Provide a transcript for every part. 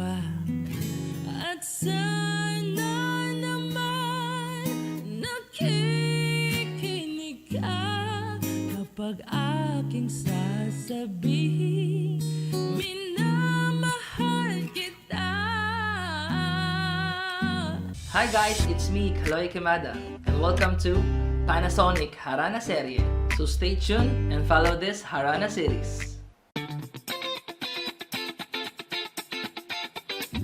ka. At sana naman nakikinig ka kapag aking sasabihin minamahal kita. Hi guys, it's me, Kaloy Kimada, and welcome to Panasonic Harana Serie. So stay tuned and follow this Harana series.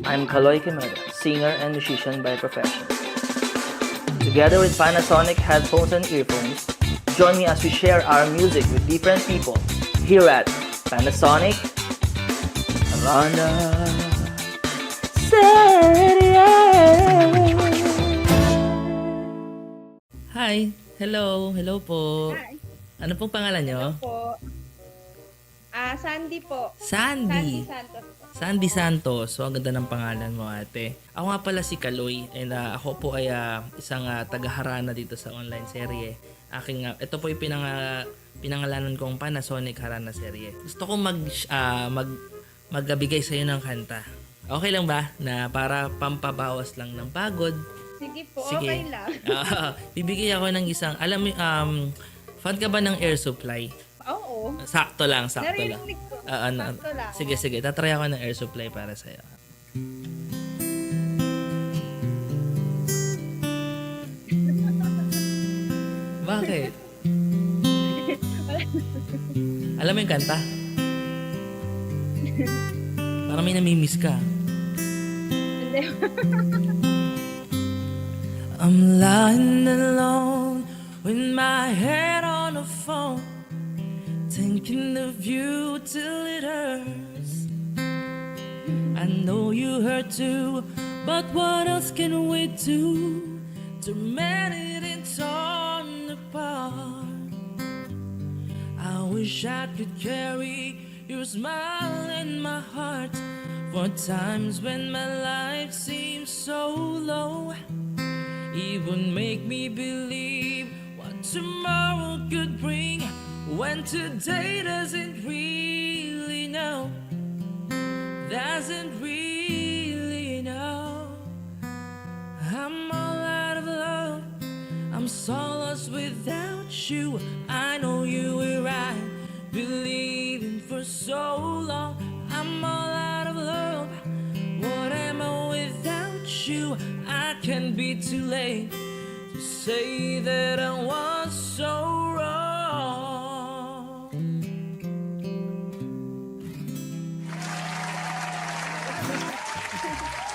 I'm Kaloy Kimada, singer and musician by profession. Together with Panasonic headphones and earphones, join me as we share our music with different people here at Panasonic Harana Serie. Hi! Hello! Hello po! Hi. Ano pong pangalan nyo? Po. Sandy po. Sandy! Sandy Santos po. Sandy Santos. So, ang ganda ng pangalan mo, ate. Ako nga pala si Kaloy and ako po ay isang taga-harana dito sa online serye. Ito po yung pinangalanan kong Panasonic Harana Serye. Gusto ko magbigay sa iyo ng kanta. Okay lang ba? Na para pampabawas lang ng pagod. Sige po, Sige. okay lang. Bibigay ako ng isang, alam mo, fan ka ba ng air supply? Oo. Sakto lang. Narinig ko. Sakto lang. Sige. Tatry ako ng air supply para sa'yo. Bakit? Alam mo yung kanta? Parang may namimiss ka. Hindi. I'm lying alone with my head on the phone, thinking of you till it hurts. I know you hurt too, but what else can we do to mend it torn apart? I wish I could carry your smile in my heart for times when my life seems so low. It would make me believe what tomorrow could bring when today doesn't really know. Doesn't really know. I'm all out of love. I'm so lost without you. I know you were right, believing for so long. I'm all out of love. What am I without you? I can be too late to say that I was so wrong.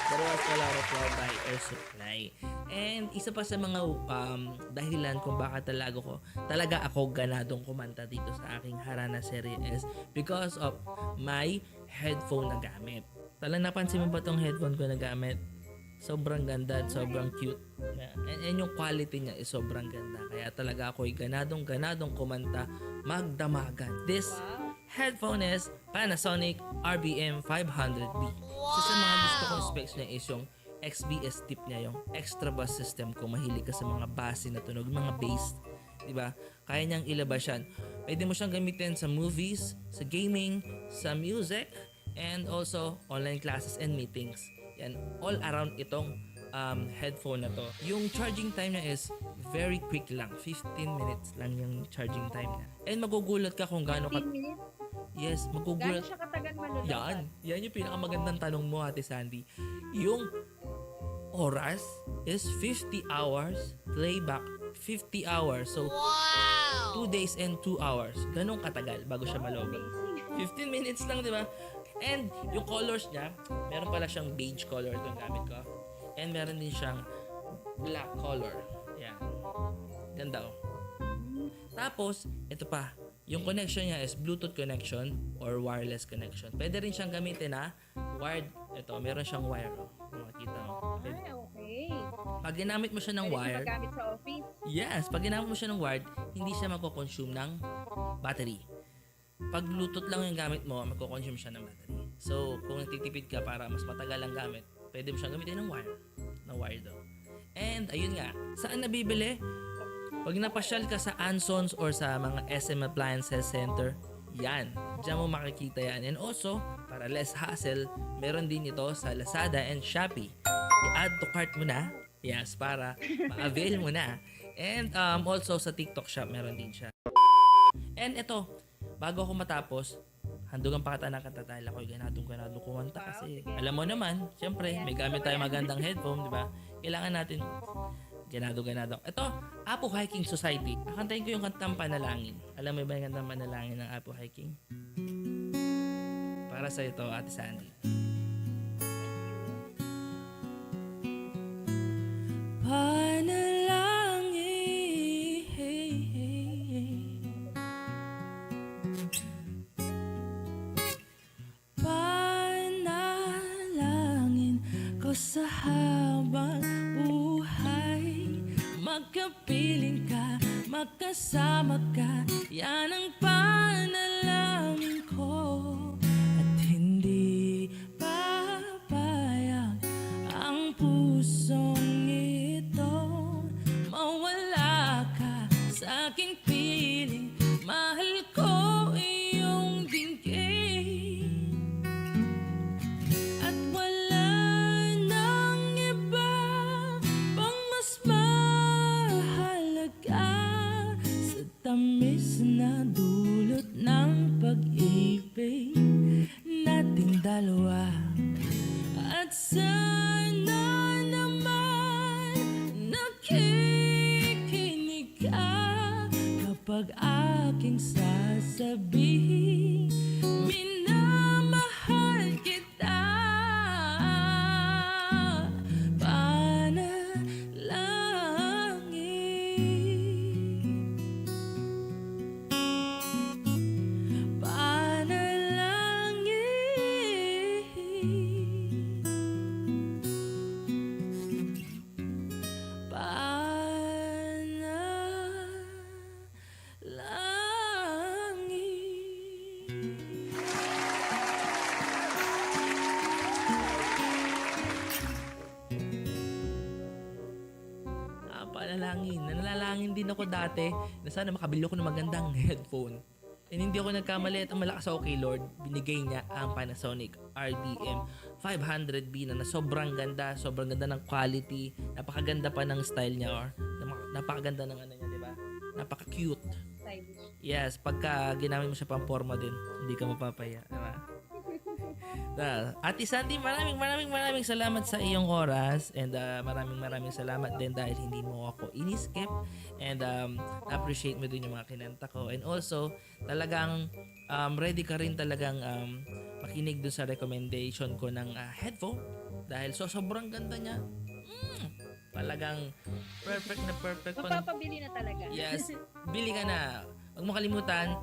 There was a lot of love by Air Supply. And isa pa sa mga dahilan kung bakit talaga ako ganadong kumanta dito sa aking Harana Serie is because of my headphone na gamit. Talagang napansin mo ba tong headphone ko na gamit? Sobrang ganda at sobrang cute. And yung quality niya is sobrang ganda. Kaya talaga ako'y ganadong kumanta, magdamagan. This headphone is Panasonic RBM 500B. Isa sa mga gusto kong specs niya is yung XBS tip niya, yung extra bass system ko. Mahilig ka sa mga bassy na tunog, mga bass. Diba? Kaya niyang ilabas yan. Pwede mo siyang gamitin sa movies, sa gaming, sa music, and also online classes and meetings. Yan, all around itong headphone na to. Yung charging time niya is very quick lang. 15 minutes lang yung charging time niya. And magugulat ka kung gaano 15 minutes? Yes, Gano'n magugulat. siya katagal malulungkot? Yan yung pinakamagandang tanong mo, Ate Sandy. Yung oras is 50 hours, playback 50 hours. So, 2 days and 2 hours. Ganong katagal bago siya malobot. 15 minutes lang, di ba? And yung colors niya, meron pala siyang beige color itong gamit ko. And meron din siyang black color. Yan. Ganda oh. Tapos, ito pa. Yung connection niya is Bluetooth connection or wireless connection. Pwede rin siyang gamitin na wired. Ito, meron siyang wire. Oh. Makikita mo. Ay, okay. Pag ginamit mo siya ng Pwede wire, siya magamit sa office? yes, pag ginamit mo siya ng wired, hindi siya magko-consume ng battery. Pag Bluetooth lang yung gamit mo, magko-consume siya ng battery. So, kung nagtitipid ka para mas matagal ang gamit, pwede mo siyang gamitin ng wire. Ng wire daw. And, ayun nga, saan nabibili? Pag napasyal ka sa Ansons or sa mga SM Appliances Center, yan. Diyan mo makikita yan. And also, para less hassle, meron din ito sa Lazada and Shopee. I-add to cart mo na. Yes, para ma-avail mo na. And also sa TikTok shop, meron din siya. And ito, bago ako matapos, handugan pa kita ng katatala ko, ganadong kumanta kasi alam mo naman, syempre, may gamit tayo magandang headphone, di ba? Kailangan natin ganado. Ito, Apo Hiking Society. Akantayin ko yung kantang Panalangin. Alam mo ba yung kantang Panalangin ng Apo Hiking? Para sa ito, Ate Sandy. Panalangin ko sa habang buhay, magkapiling ka, magkasama ka, yan ang panalangin ko. At hindi papayag ang pusong ito, mawala ka sa aking piling, mahal ko iyong dinggin. At wala nang iba pang mas mahalaga sa tamis na dulot ng pag-ibig nating dalawa. At sana naman nakikinig ka kapag aking sasabihin, minamahal kita. Panalangin. Nanalangin din ako dati na sana makabili ako ng magandang headphone. And hindi ako nagkamali at ang malakas ako kay Lord, binigay niya ang Panasonic RDM 500B na sobrang ganda ng quality, napakaganda pa ng style niya, or napakaganda ng ano niya, di ba? Napaka-cute. Stylish. Yes, pagka ginamit mo siya pang forma din, hindi ka mapapaya, di ba? Ate Sandy, maraming salamat sa iyong oras, and maraming salamat din dahil hindi mo ako iniskip, and appreciate mo din yung mga kinanta ko, and also talagang ready ka rin talagang makinig dun sa recommendation ko ng headphone dahil sobrang ganda niya. Talagang perfect na perfect. Magpapabili na talaga. Yes, bili ka na. Huwag mo kalimutan,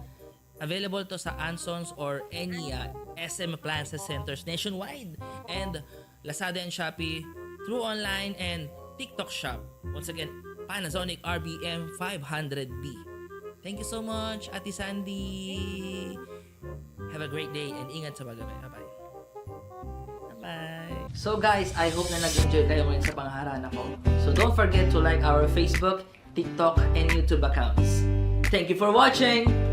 available to sa Ansons or any SM Appliances Centers nationwide, and Lazada and Shopee through online and TikTok shop. Once again, Panasonic RBM 500B. Thank you so much, Ate Sandy. Have a great day and ingat sa paggabi. Bye-bye. Bye-bye. So guys, I hope na nag-enjoy kayo ngayon sa pangharana ko. So don't forget to like our Facebook, TikTok, and YouTube accounts. Thank you for watching!